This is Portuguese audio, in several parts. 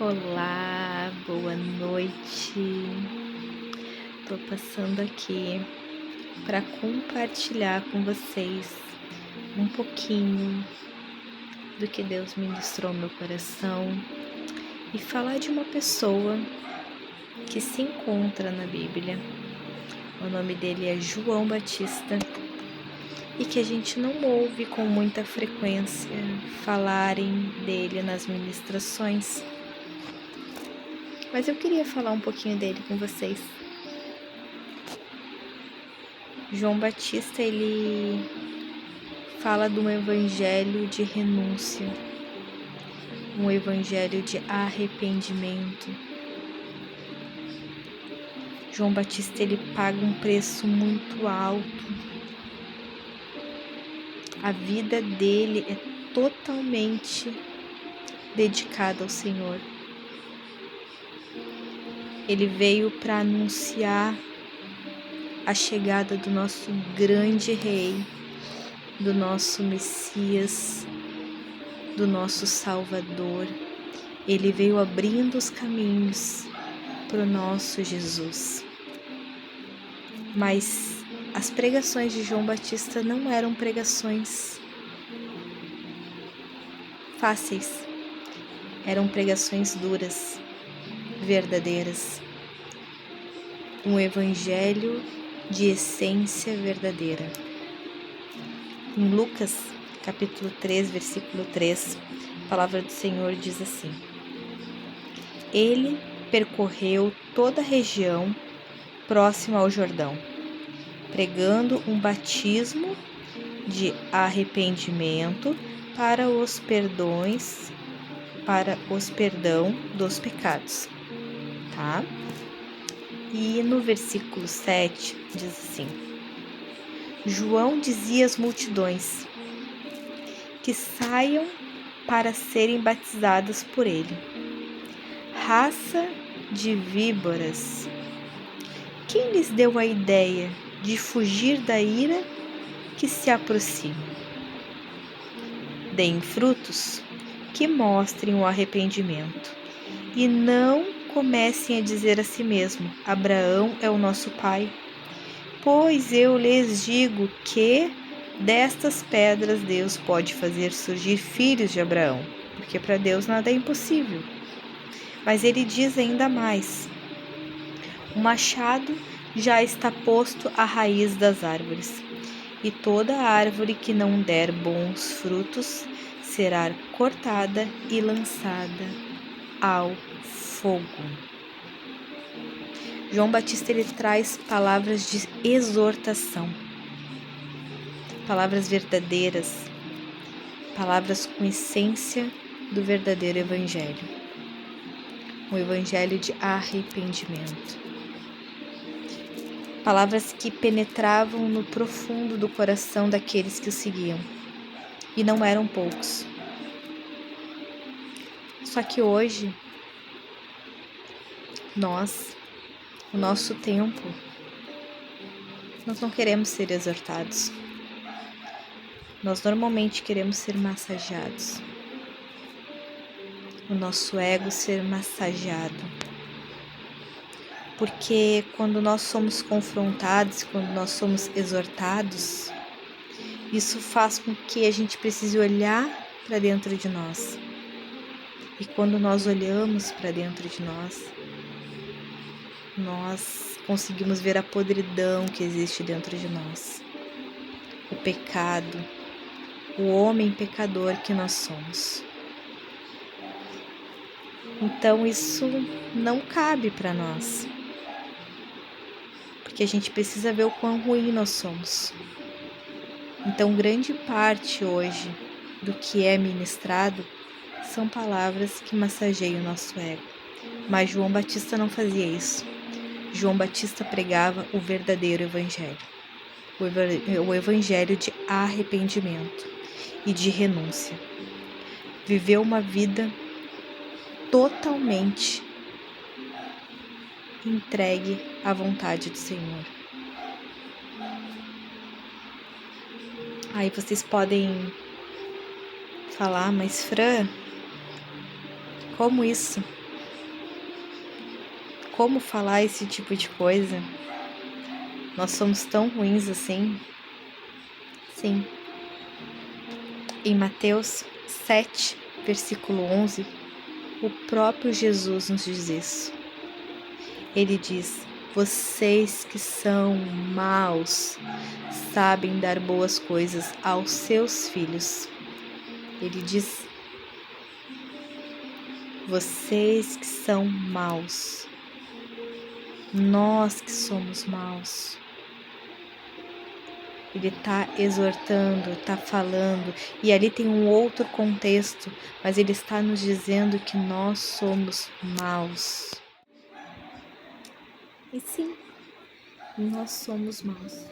Olá, boa noite. Tô passando aqui para compartilhar com vocês um pouquinho do que Deus ministrou no meu coração e falar de uma pessoa que se encontra na Bíblia. O nome dele é João Batista e que a gente não ouve com muita frequência falarem dele nas ministrações. Mas eu queria falar um pouquinho dele com vocês. João Batista, ele fala de um evangelho de renúncia, um evangelho de arrependimento. João Batista, ele paga um preço muito alto. A vida dele é totalmente dedicada ao Senhor. Ele veio para anunciar a chegada do nosso grande rei, do nosso Messias, do nosso Salvador. Ele veio abrindo os caminhos para o nosso Jesus. Mas as pregações de João Batista não eram pregações fáceis, eram pregações duras, verdadeiras. Um evangelho de essência verdadeira. Em Lucas, capítulo 3, versículo 3, a palavra do Senhor diz assim: Ele percorreu toda a região próxima ao Jordão, pregando um batismo de arrependimento para o perdão dos pecados, tá? E no versículo 7 diz assim: João dizia às multidões que saiam para serem batizadas por ele. Raça de víboras, quem lhes deu a ideia de fugir da ira que se aproxima? Deem frutos que mostrem o arrependimento e não comecem a dizer a si mesmo: Abraão é o nosso pai. Pois eu lhes digo que destas pedras Deus pode fazer surgir filhos de Abraão, porque para Deus nada é impossível. Mas ele diz ainda mais: o machado já está posto à raiz das árvores, e toda árvore que não der bons frutos será cortada e lançada ao fogo. João Batista, ele traz palavras de exortação, palavras verdadeiras, palavras com essência do verdadeiro evangelho, um evangelho de arrependimento. Palavras que penetravam no profundo do coração daqueles que o seguiam, e não eram poucos. Só que hoje, o nosso tempo, nós não queremos ser exortados. Nós normalmente queremos ser massageados. O nosso ego ser massageado. Porque quando nós somos confrontados, quando nós somos exortados, isso faz com que a gente precise olhar para dentro de nós. E quando nós olhamos para dentro de nós conseguimos ver a podridão que existe dentro de nós. O pecado, o homem pecador que nós somos. Então isso não cabe para nós. Porque a gente precisa ver o quão ruim nós somos. Então grande parte hoje do que é ministrado são palavras que massageiam o nosso ego. Mas João Batista não fazia isso. João Batista pregava o verdadeiro evangelho. O evangelho de arrependimento e de renúncia. Viveu uma vida totalmente entregue à vontade do Senhor. Aí vocês podem falar, mas Fran, como isso? como falar esse tipo de coisa? Nós somos tão ruins assim? Sim. Em Mateus 7, versículo 11, o próprio Jesus nos diz isso. Ele diz: vocês que são maus sabem dar boas coisas aos seus filhos. Ele diz: vocês que são maus, nós que somos maus. Ele está exortando, está falando, e ali tem um outro contexto, mas ele está nos dizendo que nós somos maus. E sim, nós somos maus.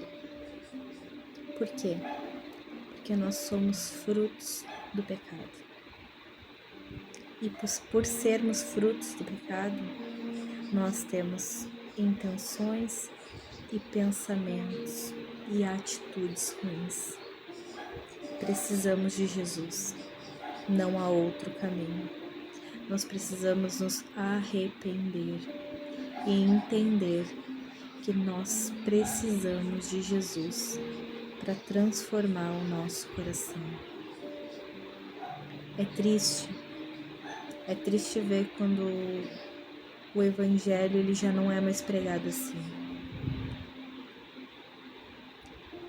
Por quê? Porque nós somos frutos do pecado. E por sermos frutos do pecado, nós temos intenções e pensamentos e atitudes ruins. Precisamos de Jesus, não há outro caminho. Nós precisamos nos arrepender e entender que nós precisamos de Jesus para transformar o nosso coração. É triste ver quando o evangelho ele já não é mais pregado assim.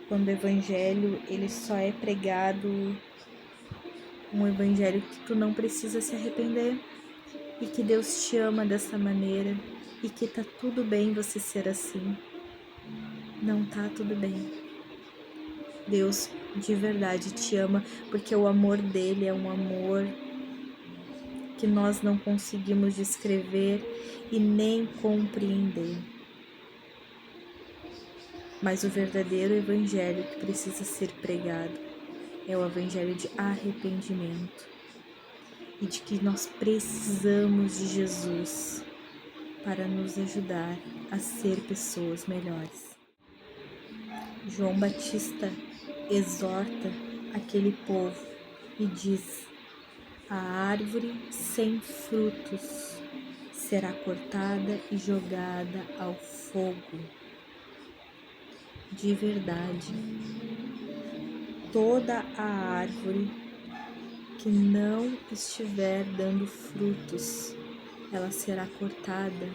Quando o evangelho ele só é pregado um evangelho que tu não precisa se arrepender e que Deus te ama dessa maneira e que tá tudo bem você ser assim. Não tá tudo bem. Deus de verdade te ama porque o amor dele é um amor que nós não conseguimos descrever e nem compreender. Mas o verdadeiro evangelho que precisa ser pregado é o evangelho de arrependimento e de que nós precisamos de Jesus para nos ajudar a ser pessoas melhores. João Batista exorta aquele povo e diz: a árvore sem frutos será cortada e jogada ao fogo. De verdade, toda a árvore que não estiver dando frutos, ela será cortada,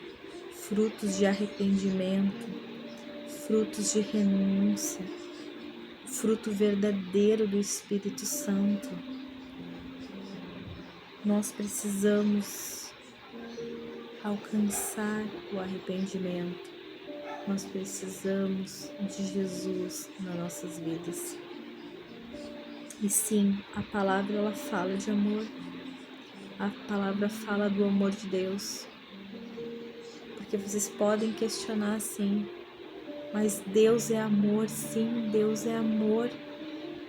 frutos de arrependimento, frutos de renúncia, fruto verdadeiro do Espírito Santo. Nós precisamos alcançar o arrependimento. Nós precisamos de Jesus nas nossas vidas. E sim, a palavra ela fala de amor. A palavra fala do amor de Deus. Porque vocês podem questionar sim, mas Deus é amor, sim, Deus é amor.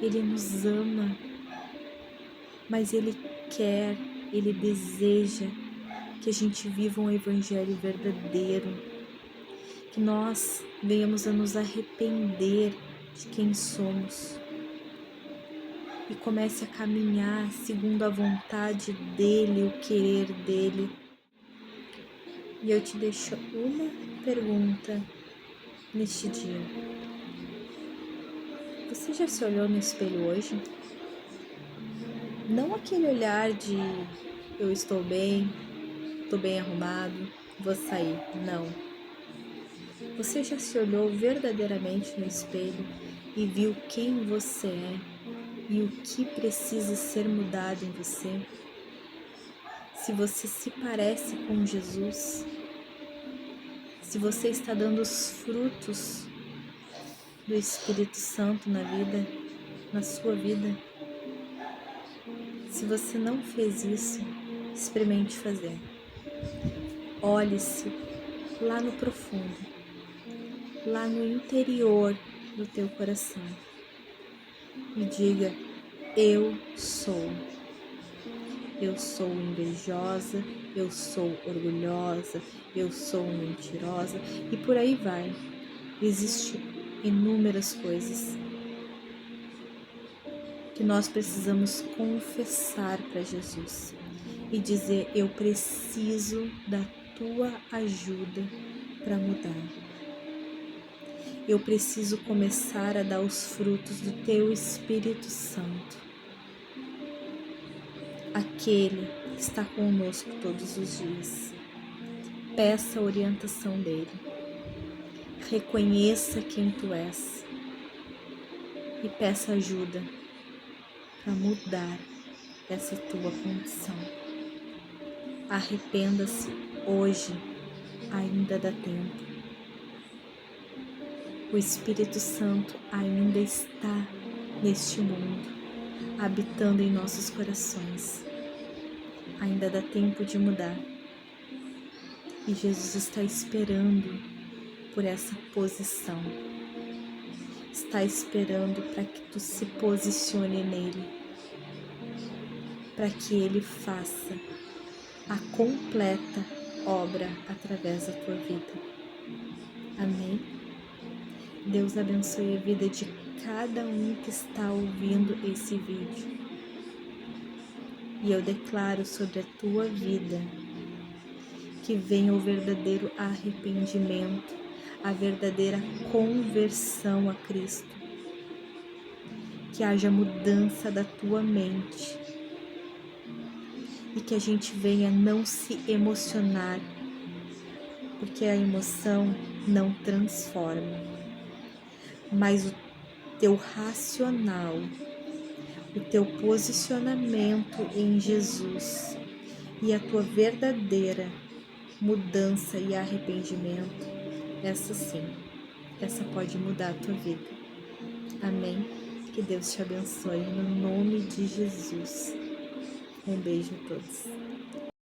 Ele nos ama, mas Ele quer, Ele deseja que a gente viva um evangelho verdadeiro, que nós venhamos a nos arrepender de quem somos e comece a caminhar segundo a vontade dEle, o querer dEle. E eu te deixo uma pergunta neste dia. Você já se olhou no espelho hoje? Não aquele olhar de eu estou bem arrumado, vou sair. Não. Você já se olhou verdadeiramente no espelho e viu quem você é e o que precisa ser mudado em você? Se você se parece com Jesus, se você está dando os frutos do Espírito Santo na sua vida, se você não fez isso, experimente fazer. Olhe-se lá no profundo, lá no interior do teu coração e diga: eu sou invejosa, eu sou orgulhosa, eu sou mentirosa e por aí vai. Existem inúmeras coisas que nós precisamos confessar para Jesus e dizer: eu preciso da tua ajuda para mudar. Eu preciso começar a dar os frutos do teu Espírito Santo, aquele que está conosco todos os dias. Peça a orientação dele, reconheça quem tu és e peça ajuda para mudar essa tua condição. Arrependa-se hoje, ainda dá tempo. O Espírito Santo ainda está neste mundo, habitando em nossos corações. Ainda dá tempo de mudar. E Jesus está esperando por essa posição. Está esperando para que tu se posicione nele, para que ele faça a completa obra através da tua vida. Amém? Deus abençoe a vida de cada um que está ouvindo esse vídeo. E eu declaro sobre a tua vida que venha o verdadeiro arrependimento, a verdadeira conversão a Cristo. Que haja mudança da tua mente. E que a gente venha não se emocionar, porque a emoção não transforma. Mas o teu racional, o teu posicionamento em Jesus e a tua verdadeira mudança e arrependimento, essa sim, essa pode mudar a tua vida. Amém? Que Deus te abençoe no nome de Jesus. Um beijo a todos.